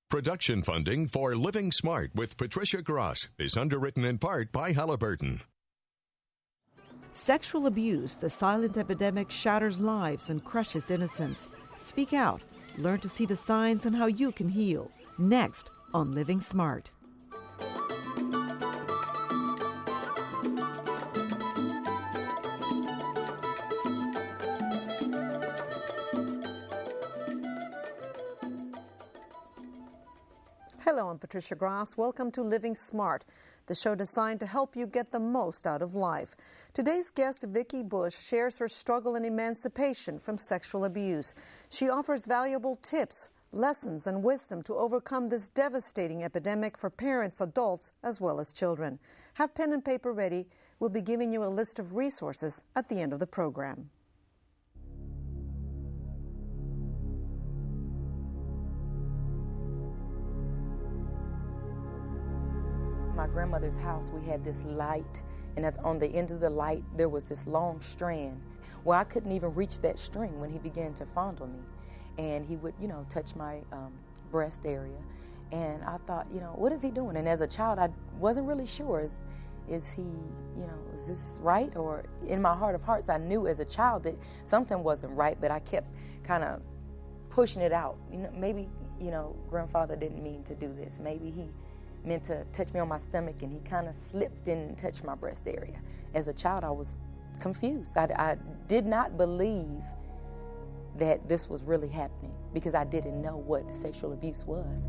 Production funding for Living Smart with Patricia Gras is underwritten in part by Halliburton. Sexual abuse, the silent epidemic, shatters lives and crushes innocence. Speak out. Learn to see the signs and how you can heal. Next on Living Smart. Hello, I'm Patricia Gras. Welcome to Living Smart, the show designed to help you get the most out of life. Today's guest, Vikki Bush, shares her struggle in emancipation from sexual abuse. She offers valuable tips, lessons, and wisdom to overcome this devastating epidemic for parents, adults, as well as children. Have pen and paper ready. We'll be giving you a list of resources at the end of the program. My grandmother's house, we had this light, and on the end of the light, there was this long strand. Well, I couldn't even reach that string when he began to fondle me. And he would, touch my breast area. And I thought, what is he doing? And as a child, I wasn't really sure. Is he, is this right? Or in my heart of hearts, I knew as a child that something wasn't right, but I kept kind of pushing it out. Maybe, grandfather didn't mean to do this. Maybe he meant to touch me on my stomach, and he kind of slipped and touched my breast area. As a child, I was confused. I did not believe that this was really happening because I didn't know what sexual abuse was.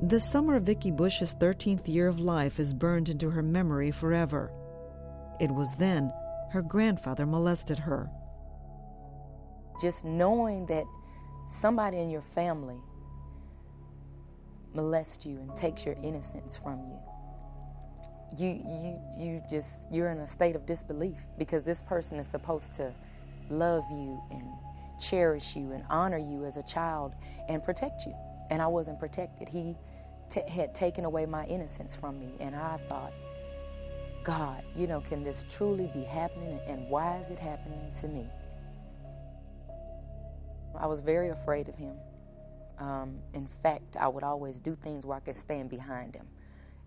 The summer of Vikki Bush's 13th year of life is burned into her memory forever. It was then her grandfather molested her. Just knowing that somebody in your family molests you and takes your innocence from you, you're in a state of disbelief because this person is supposed to love you and cherish you and honor you as a child and protect you. And I wasn't protected. He had taken away my innocence from me, and I thought, God, can this truly be happening, and why is it happening to me? I was very afraid of him. In fact, I would always do things where I could stand behind him.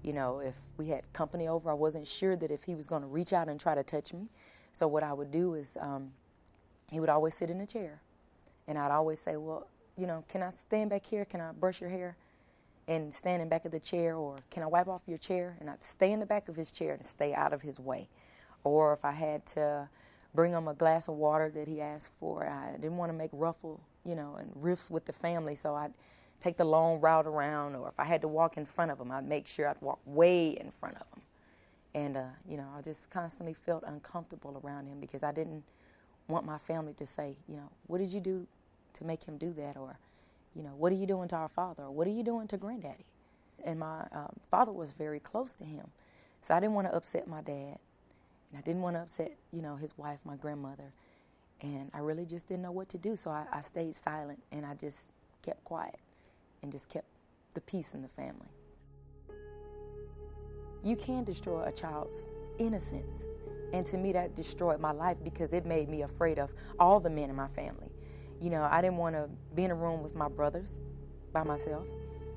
If we had company over, I wasn't sure that if he was going to reach out and try to touch me. So what I would do is he would always sit in a chair. And I'd always say, well, can I stand back here? Can I brush your hair? And stand in back of the chair, or can I wipe off your chair? And I'd stay in the back of his chair and stay out of his way. Or if I had to bring him a glass of water that he asked for, I didn't want to make ruffle, and riffs with the family, so I'd take the long route around. Or if I had to walk in front of him, I'd make sure I'd walk way in front of him. And, I just constantly felt uncomfortable around him because I didn't want my family to say, what did you do to make him do that? Or, what are you doing to our father? Or what are you doing to granddaddy? And my father was very close to him. So I didn't want to upset my dad. And I didn't want to upset, his wife, my grandmother. And I really just didn't know what to do. So I stayed silent, and I just kept quiet and just kept the peace in the family. You can destroy a child's innocence. And to me, that destroyed my life because it made me afraid of all the men in my family. I didn't want to be in a room with my brothers by myself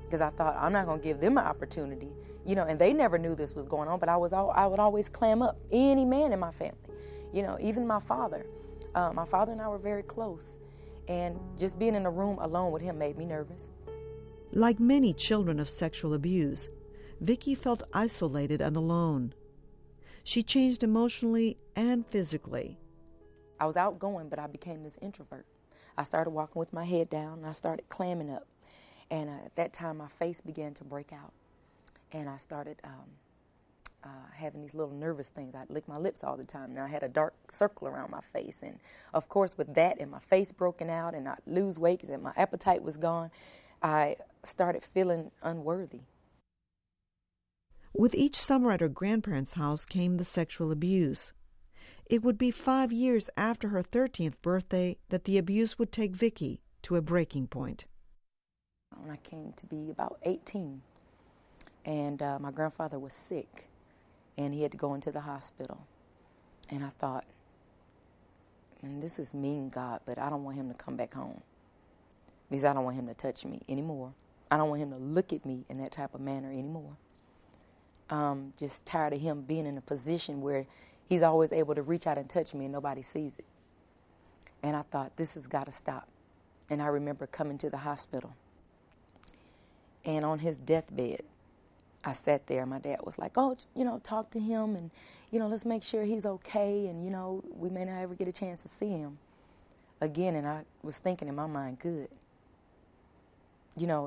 because I thought I'm not going to give them an opportunity. And they never knew this was going on, but I would always clam up any man in my family. Even my father. My father and I were very close, and just being in a room alone with him made me nervous. Like many children of sexual abuse, Vikki felt isolated and alone. She changed emotionally and physically. I was outgoing, but I became this introvert. I started walking with my head down, and I started clamming up. And at that time, my face began to break out. And I started having these little nervous things. I'd lick my lips all the time, and I had a dark circle around my face. And, of course, with that and my face broken out and I'd lose weight because my appetite was gone, I started feeling unworthy. With each summer at her grandparents' house came the sexual abuse. It would be 5 years after her 13th birthday that the abuse would take Vikki to a breaking point. When I came to be about 18, and my grandfather was sick, and he had to go into the hospital. And I thought, and this is mean, God, but I don't want him to come back home because I don't want him to touch me anymore. I don't want him to look at me in that type of manner anymore. Just tired of him being in a position where he's always able to reach out and touch me and nobody sees it. And I thought, this has got to stop. And I remember coming to the hospital. And on his deathbed, I sat there. My dad was like, oh, talk to him and, let's make sure he's okay. And, we may not ever get a chance to see him again. And I was thinking in my mind, good.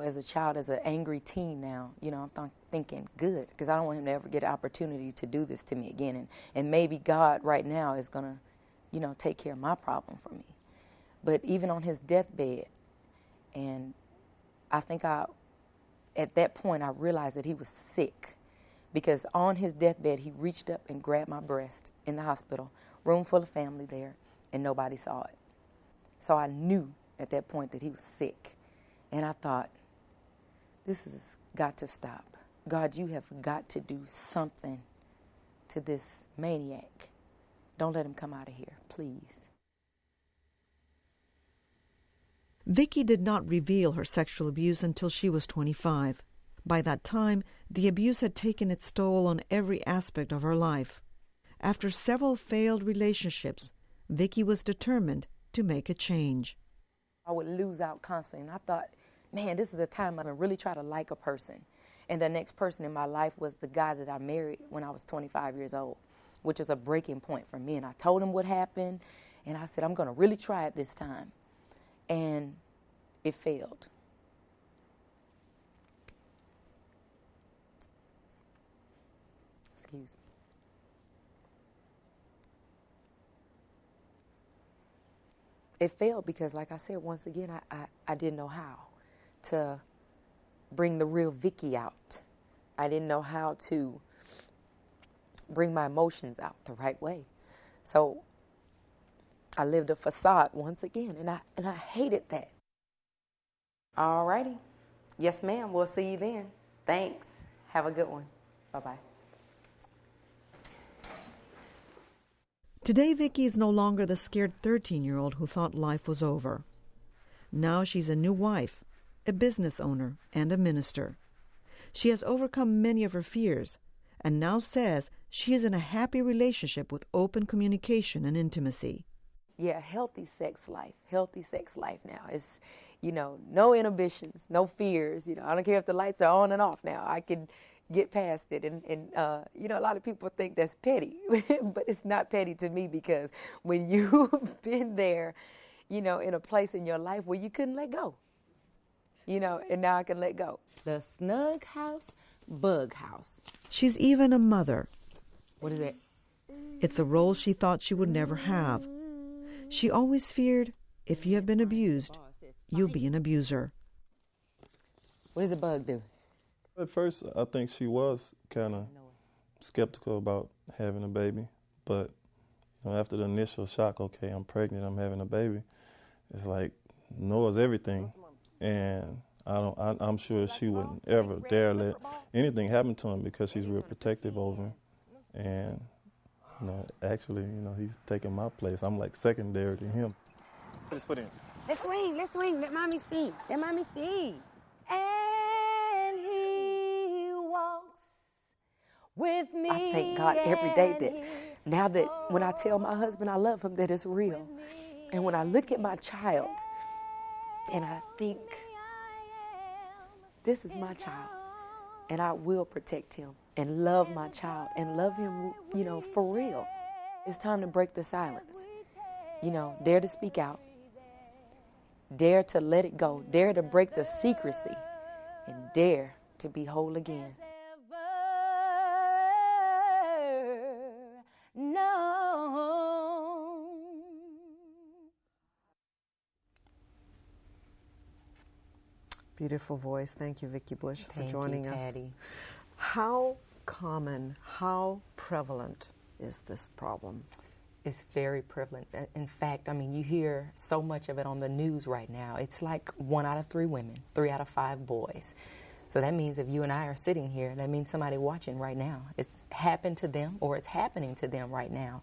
As a child, as an angry teen now, I'm thinking, good, because I don't want him to ever get an opportunity to do this to me again. And maybe God right now is going to, take care of my problem for me. But even on his deathbed, and I think at that point, I realized that he was sick, because on his deathbed, he reached up and grabbed my breast in the hospital, room full of family there, and nobody saw it. So I knew at that point that he was sick. And I thought, this has got to stop. God, you have got to do something to this maniac. Don't let him come out of here, please. Vicky did not reveal her sexual abuse until she was 25. By that time, the abuse had taken its toll on every aspect of her life. After several failed relationships, Vicky was determined to make a change. I would lose out constantly, and I thought, man, this is a time I can really try to like a person. And the next person in my life was the guy that I married when I was 25 years old, which is a breaking point for me. And I told him what happened, and I said, I'm going to really try it this time. And it failed. Excuse me. It failed because, like I said, once again, I didn't know how to bring the real Vicky out. I didn't know how to bring my emotions out the right way. So I lived a facade once again, and I hated that. All righty. Yes, ma'am. We'll see you then. Thanks. Have a good one. Bye-bye. Today, Vicky is no longer the scared 13-year-old who thought life was over. Now she's a new wife, a business owner, and a minister. She has overcome many of her fears and now says she is in a happy relationship with open communication and intimacy. Yeah, healthy sex life now. It's, no inhibitions, no fears. I don't care if the lights are on and off now. I can get past it. And a lot of people think that's petty, but it's not petty to me, because when you've been there, in a place in your life where you couldn't let go, and now I can let go. The snug house, bug house. She's even a mother. What is it? It's a role she thought she would never have. She always feared, if you have been abused, you'll be an abuser. What does a bug do? At first, I think she was kind of skeptical about having a baby. But after the initial shock, okay, I'm pregnant, I'm having a baby, it's like Noah's everything. And I'm sure she wouldn't ever dare let anything happen to him, because she's real protective over him. And, actually, he's taking my place. I'm like secondary to him. Put his foot in. Let's swing. Let mommy see. And he walks with me. I thank God every day that now that when I tell my husband I love him, that it's real. And when I look at my child and I think, this is my child, and I will protect him and love my child and love him, for real. It's time to break the silence. Dare to speak out. Dare to let it go. Dare to break the secrecy. And dare to be whole again. Beautiful voice. Thank you, Vikki Bush, for joining us. Patty. How common, how prevalent is this problem? It's very prevalent. In fact, you hear so much of it on the news right now. It's like 1 out of 3 women, 3 out of 5 boys. So that means if you and I are sitting here, that means somebody watching right now. It's happened to them, or it's happening to them right now.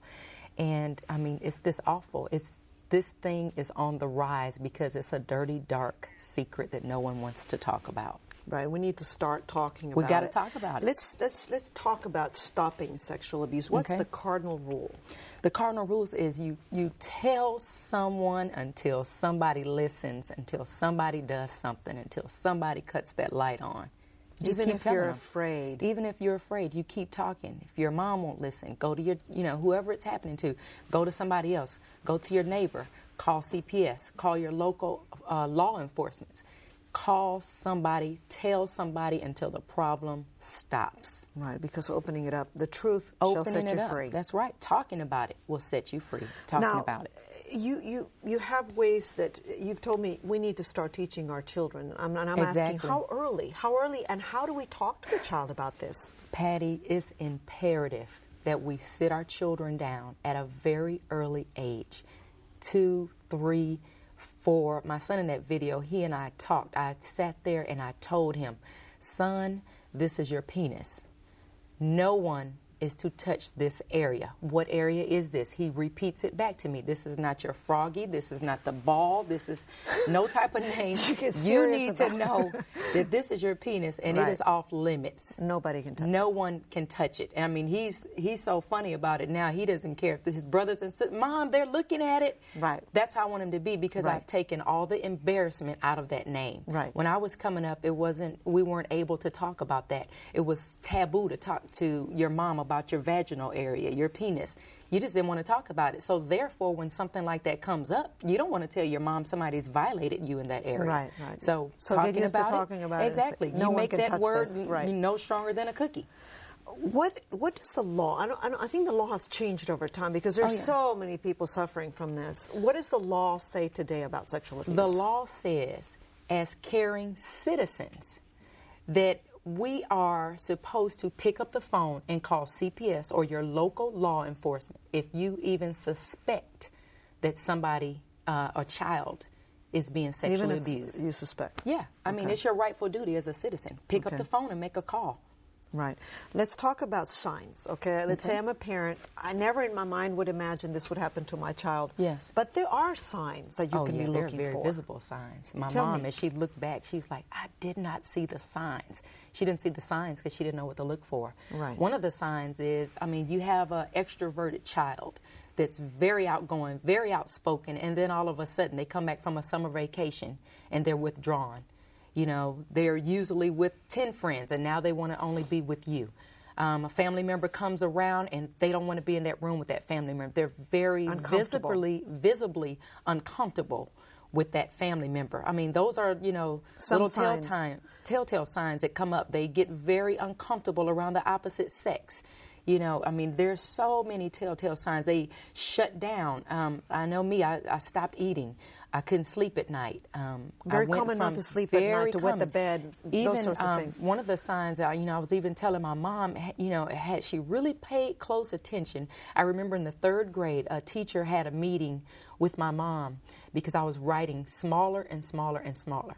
And, it's this awful. It's this thing is on the rise because it's a dirty, dark secret that no one wants to talk about. Right, we need to start talking about it. We got to talk about it. Let's talk about stopping sexual abuse. What's the cardinal rule? The cardinal rules is you tell someone until somebody listens, until somebody does something, until somebody cuts that light on. Just Even keep if telling you're them. afraid. Even if you're afraid, you keep talking. If your mom won't listen, go to your, whoever it's happening to, go to somebody else. Go to your neighbor. Call CPS. Call your local law enforcement. Call somebody, tell somebody until the problem stops. Right, because opening it up, the truth shall set you free. That's right. Talking about it will set you free. Talking now, about it. You have ways that you've told me we need to start teaching our children. And I'm asking how early, and how do we talk to the child about this? Patty, it's imperative that we sit our children down at a very early age, 2, 3, 4. My son in that video, he and I talked. I sat there and I told him, son, this is your penis. No one is to touch this area. What area is this? He repeats it back to me. This is not your froggy. This is not the ball. This is no type of name. You need to know that this is your penis and it is off limits. Nobody can touch it. No one can touch it. And I mean, he's so funny about it now. He doesn't care if his brothers and sisters, Mom, they're looking at it. Right. That's how I want him to be because I've taken all the embarrassment out of that name. Right. When I was coming up, we weren't able to talk about that. It was taboo to talk to your mom about your vaginal area, your penis. You just didn't want to talk about it. So therefore, when something like that comes up, you don't want to tell your mom somebody's violated you in that area. Right. So get used to talking about it. Exactly. No you one make can that touch word this. Right. no stronger than a cookie. What does the law? I think the law has changed over time because there's so many people suffering from this. What does the law say today about sexual abuse? The law says, as caring citizens, that we are supposed to pick up the phone and call CPS or your local law enforcement if you even suspect that somebody, a child, is being sexually abused. You suspect? Yeah. I mean, it's your rightful duty as a citizen. Pick up the phone and make a call. Right. Let's talk about signs, okay? Let's say I'm a parent. I never in my mind would imagine this would happen to my child. Yes. But there are signs that you can be looking for. They're very visible signs. My Tell mom, me. as she looked back, she's like, I did not see the signs. She didn't see the signs because she didn't know what to look for. Right. One of the signs is, you have an extroverted child that's very outgoing, very outspoken, and then all of a sudden they come back from a summer vacation and they're withdrawn. They're usually with 10 friends, and now they want to only be with you. A family member comes around, and they don't want to be in that room with that family member. They're very visibly uncomfortable with that family member. Those are, little telltale signs that come up. They get very uncomfortable around the opposite sex. There's so many telltale signs. They shut down. I know me, I stopped eating. I couldn't sleep at night. Very common not to sleep at night, to wet the bed, those sorts of things. One of the signs, I was even telling my mom, had she really paid close attention. I remember in the 3rd grade, a teacher had a meeting with my mom because I was writing smaller and smaller and smaller.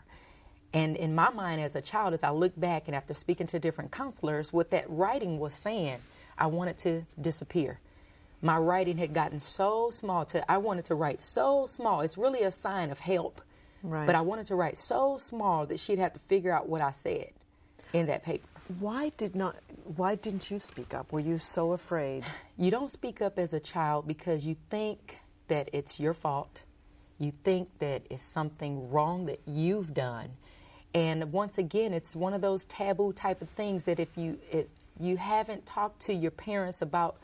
And in my mind as a child, as I look back and after speaking to different counselors, what that writing was saying, I wanted to disappear. My writing had gotten so small I wanted to write so small. It's really a sign of help. Right. But I wanted to write so small that she'd have to figure out what I said in that paper. Why didn't you speak up? Were you so afraid? You don't speak up as a child because you think that it's your fault. You think that it's something wrong that you've done. And once again, it's one of those taboo type of things that if you haven't talked to your parents about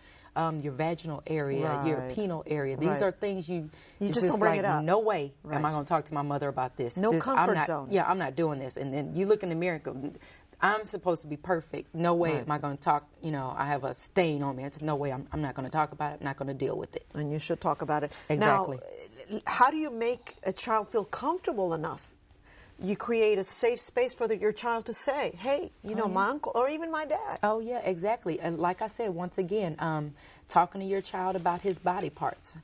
your vaginal area, your penile area. These are things you just don't bring it up. No way am I going to talk to my mother about this. No comfort zone. Yeah, I'm not doing this. And then you look in the mirror and go, I'm supposed to be perfect. No way am I going to talk. I have a stain on me. It's no way. I'm not going to talk about it. I'm not going to deal with it. And you should talk about it. Exactly. Now, how do you make a child feel comfortable enough? You create a safe space for your child to say, hey, my uncle or even my dad. Oh, yeah, exactly. And like I said, once again, talking to your child about his body parts,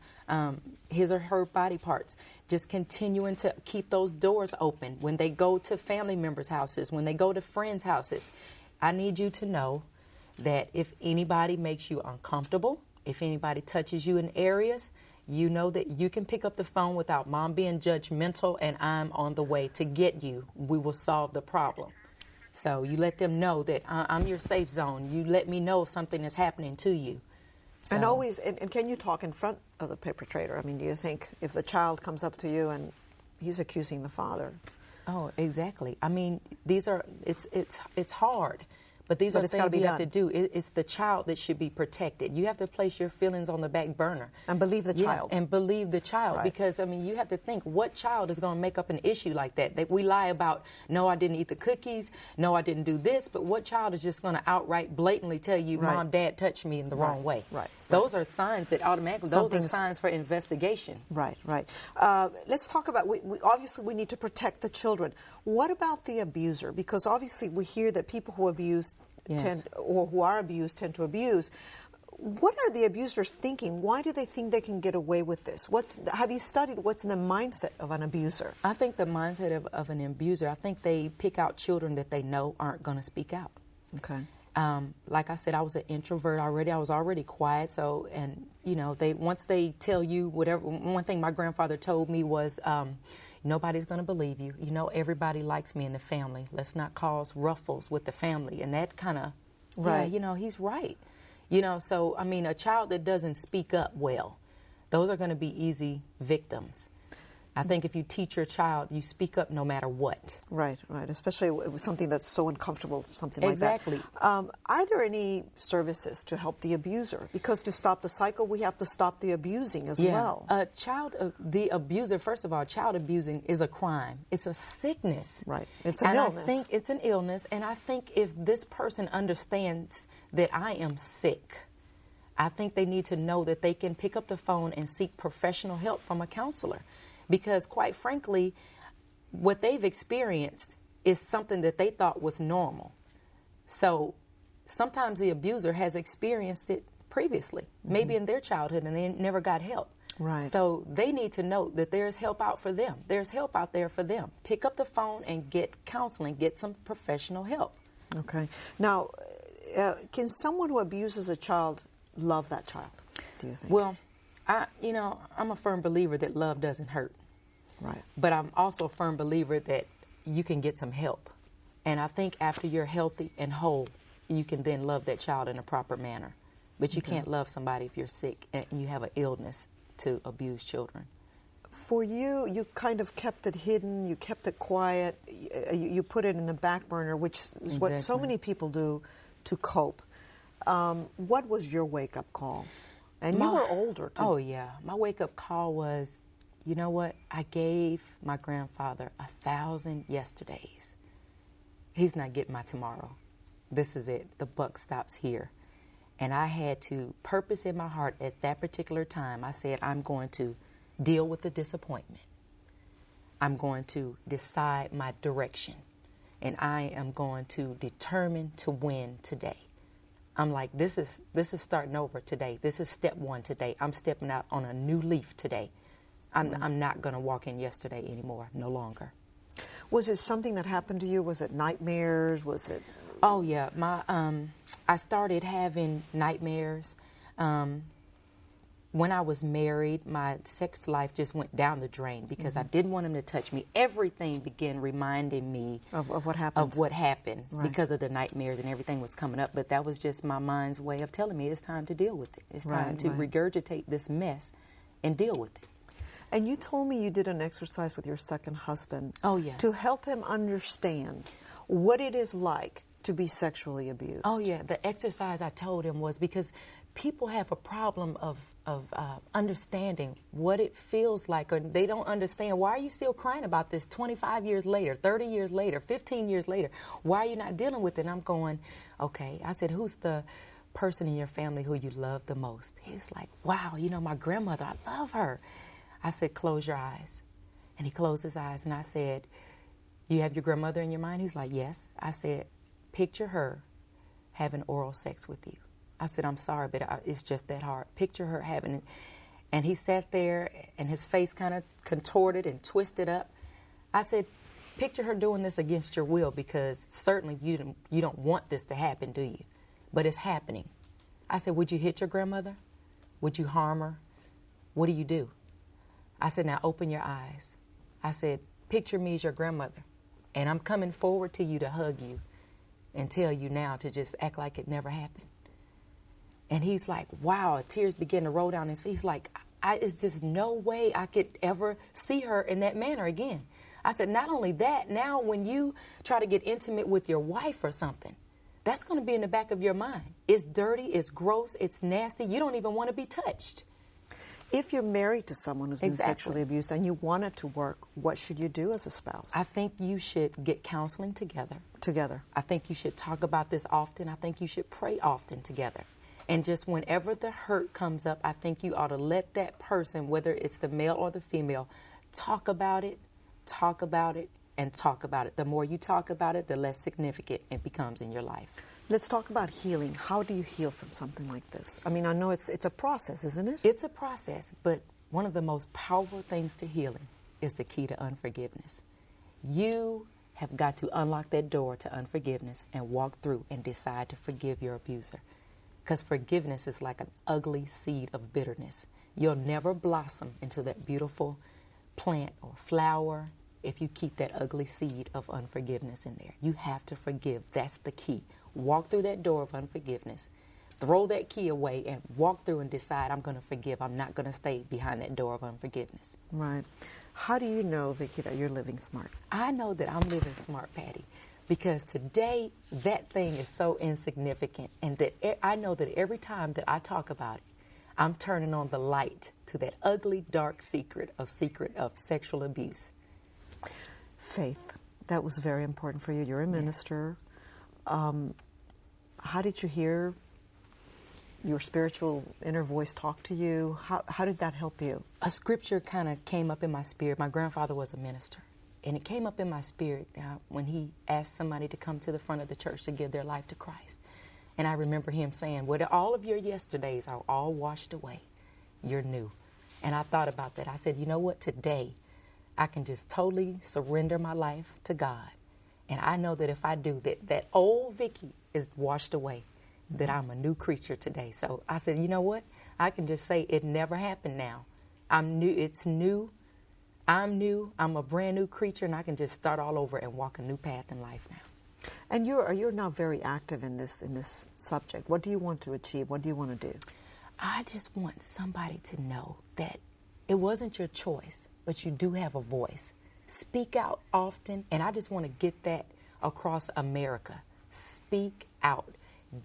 his or her body parts, just continuing to keep those doors open when they go to family members' houses, when they go to friends' houses. I need you to know that if anybody makes you uncomfortable, if anybody touches you in areas, You know that you can pick up the phone without mom being judgmental, and I'm on the way to get you. We will solve the problem. So you let them know that I'm your safe zone. You let me know if something is happening to you. So. And always, and can you talk in front of the perpetrator? I mean, do you think if the child comes up to you and he's accusing the father? Oh, exactly. I mean, it's hard. But these are things you have to do. It's the child that should be protected. You have to place your feelings on the back burner. And believe the child. And believe the child. Right. Because, I mean, you have to think, what child is going to make up an issue like that? That we lie about, no, I didn't eat the cookies, no, I didn't do this, but what child is just going to outright blatantly tell you, Mom, Dad touched me in the wrong way? Right. Those are signs that automatically, those are signs for investigation. Right. Let's talk about, obviously we need to protect the children. What about the abuser? Because obviously we hear that people who abuse who are abused tend to abuse. What are the abusers thinking? Why do they think they can get away with this? Have you studied what's in the mindset of an abuser? I think the mindset of an abuser, I think they pick out children that they know aren't going to speak out. Okay. Like I said, I was an introvert already. I was already quiet. So, and you know, once they tell you whatever. One thing my grandfather told me was, nobody's going to believe you. You know, everybody likes me in the family. Let's not cause ruffles with the family. And that kind of, yeah, you know, he's right. You know, so I mean, a child that doesn't speak up well, those are going to be easy victims. I think if you teach your child, you speak up no matter what. Right. Especially with something that's so uncomfortable, something like that. Exactly. Are there any services to help the abuser? Because to stop the cycle, we have to stop the abusing as well. The abuser, first of all, child abusing is a crime. It's a sickness. Right. It's an illness. I think it's an illness, and I think if this person understands that I am sick, I think they need to know that they can pick up the phone and seek professional help from a counselor. Because quite frankly, what they've experienced is something that they thought was normal. So sometimes the abuser has experienced it previously, maybe in their childhood, and they never got help. Right. So they need to know that there's help out for them. There's help out there for them. Pick up the phone and get counseling, get some professional help. Okay. Now, can someone who abuses a child love that child, do you think? Well, I'm a firm believer that love doesn't hurt. Right. But I'm also a firm believer that you can get some help. And I think after you're healthy and whole, you can then love that child in a proper manner. But you can't love somebody if you're sick and you have an illness to abuse children. For you, you kind of kept it hidden, you kept it quiet, you put it in the back burner, which is what so many people do to cope. What was your wake-up call? And you were older, too. Oh, yeah. My wake-up call was, you know what? I gave my grandfather 1,000 yesterdays. He's not getting my tomorrow. This is it. The buck stops here. And I had to purpose in my heart at that particular time. I said, I'm going to deal with the disappointment. I'm going to decide my direction. And I am going to determine to win today. I'm like, this is starting over today. This is step one today. I'm stepping out on a new leaf today. I'm not going to walk in yesterday anymore, no longer. Was it something that happened to you? Was it nightmares? Was it? Oh, yeah. I started having nightmares. When I was married, my sex life just went down the drain because I didn't want him to touch me. Everything began reminding me of what happened. Of what happened because of the nightmares and everything was coming up. But that was just my mind's way of telling me it's time to deal with it. It's time to regurgitate this mess and deal with it. And you told me you did an exercise with your second husband. Oh, yeah. To help him understand what it is like to be sexually abused. Oh, yeah. The exercise I told him was because people have a problem of understanding what it feels like, or they don't understand, why are you still crying about this 25 years later, 30 years later, 15 years later? Why are you not dealing with it? And I'm going, okay. I said, who's the person in your family who you love the most? He's like, wow, my grandmother, I love her. I said, close your eyes. And he closed his eyes, and I said, you have your grandmother in your mind? He's like, yes. I said, picture her having oral sex with you. I said, I'm sorry, but it's just that hard. Picture her having it. And he sat there, and his face kind of contorted and twisted up. I said, picture her doing this against your will, because certainly you don't want this to happen, do you? But it's happening. I said, would you hit your grandmother? Would you harm her? What do? I said, now open your eyes. I said, picture me as your grandmother, and I'm coming forward to you to hug you and tell you now to just act like it never happened. And he's like, wow, tears begin to roll down his face. He's like, it's just no way I could ever see her in that manner again. I said, not only that, now when you try to get intimate with your wife or something, that's going to be in the back of your mind. It's dirty, it's gross, it's nasty. You don't even want to be touched. If you're married to someone who's been Exactly. sexually abused and you want it to work, what should you do as a spouse? I think you should get counseling together. Together. I think you should talk about this often. I think you should pray often together. And just whenever the hurt comes up, I think you ought to let that person, whether it's the male or the female, talk about it, and talk about it. The more you talk about it, the less significant it becomes in your life. Let's talk about healing. How do you heal from something like this? I mean, I know it's a process, isn't it? It's a process, but one of the most powerful things to healing is the key to unforgiveness. You have got to unlock that door to unforgiveness and walk through and decide to forgive your abuser. Because forgiveness is like an ugly seed of bitterness. You'll never blossom into that beautiful plant or flower if you keep that ugly seed of unforgiveness in there. You have to forgive. That's the key. Walk through that door of unforgiveness, throw that key away, and walk through and decide, I'm going to forgive. I'm not going to stay behind that door of unforgiveness. Right. How do you know, Vicki, that you're living smart? I know that I'm living smart, Patty, because today that thing is so insignificant, and that I know that every time that I talk about it, I'm turning on the light to that ugly, dark secret of sexual abuse. Faith. That was very important for you. You're a minister. How did you hear your spiritual inner voice talk to you? How did that help you? A scripture kind of came up in my spirit. My grandfather was a minister, and it came up in my spirit when he asked somebody to come to the front of the church to give their life to Christ. And I remember him saying, well, all of your yesterdays are all washed away. You're new. And I thought about that. I said, you know what? Today, I can just totally surrender my life to God. And I know that if I do, that old Vicky is washed away, that I'm a new creature today. So I said, you know what? I can just say it never happened now. I'm new. It's new. I'm new. I'm a brand new creature, and I can just start all over and walk a new path in life now. And you're now very active in this subject. What do you want to achieve? What do you want to do? I just want somebody to know that it wasn't your choice, but you do have a voice. Speak out often, and I just want to get that across America. Speak out.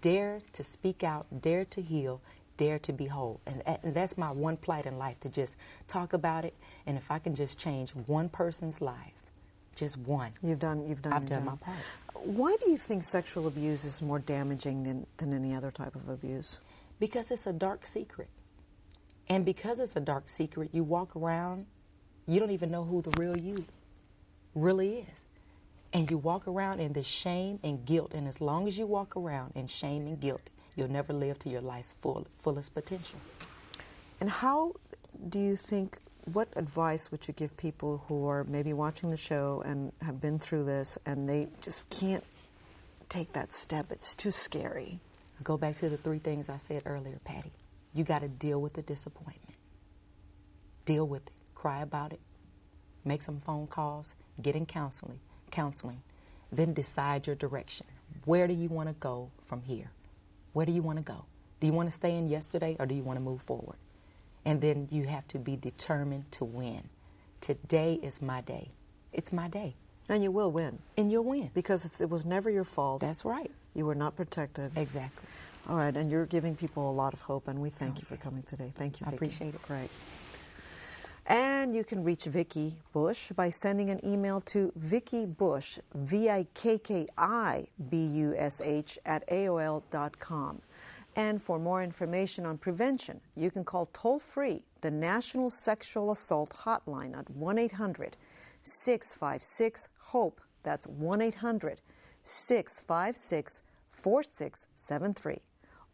Dare to speak out, dare to heal, dare to be whole. And that's my one plight in life, to just talk about it. And if I can just change one person's life, just one. I've done my part. Why do you think sexual abuse is more damaging than any other type of abuse? Because it's a dark secret. And because it's a dark secret, you walk around, you don't even know who the real you really is. And you walk around in this shame and guilt. And as long as you walk around in shame and guilt, you'll never live to your life's fullest potential. And how do you think, what advice would you give people who are maybe watching the show and have been through this and they just can't take that step? It's too scary. I go back to the 3 things I said earlier, Patty. You got to deal with the disappointment. Deal with it. Cry about it. Make some phone calls. Get in counseling. Then decide your direction. Where do you want to go from here? Where do you want to go? Do you want to stay in yesterday, or do you want to move forward? And then you have to be determined to win. Today is my day. It's my day. And you will win. And you'll win. Because it was never your fault. That's right. You were not protected. Exactly. All right, and you're giving people a lot of hope, and we thank you for coming today. Thank you, Vicki. I appreciate it. It's great. And you can reach Vikki Bush by sending an email to Vikki Bush, VIKKIBUSH @AOL.com. And for more information on prevention, you can call toll-free the National Sexual Assault Hotline at 1-800-656-HOPE. That's 1-800-656-4673.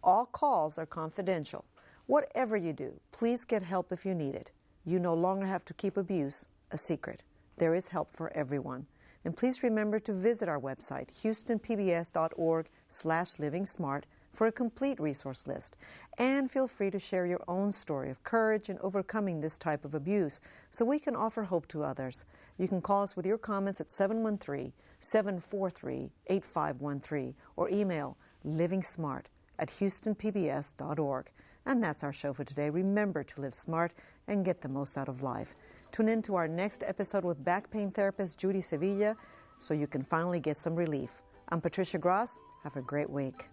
All calls are confidential. Whatever you do, please get help if you need it. You no longer have to keep abuse a secret. There is help for everyone. And please remember to visit our website, houstonpbs.org/livingsmart, for a complete resource list. And feel free to share your own story of courage in overcoming this type of abuse so we can offer hope to others. You can call us with your comments at 713-743-8513 or email livingsmart@houstonpbs.org. And that's our show for today. Remember to live smart and get the most out of life. Tune in to our next episode with back pain therapist Judy Sevilla so you can finally get some relief. I'm Patricia Gras. Have a great week.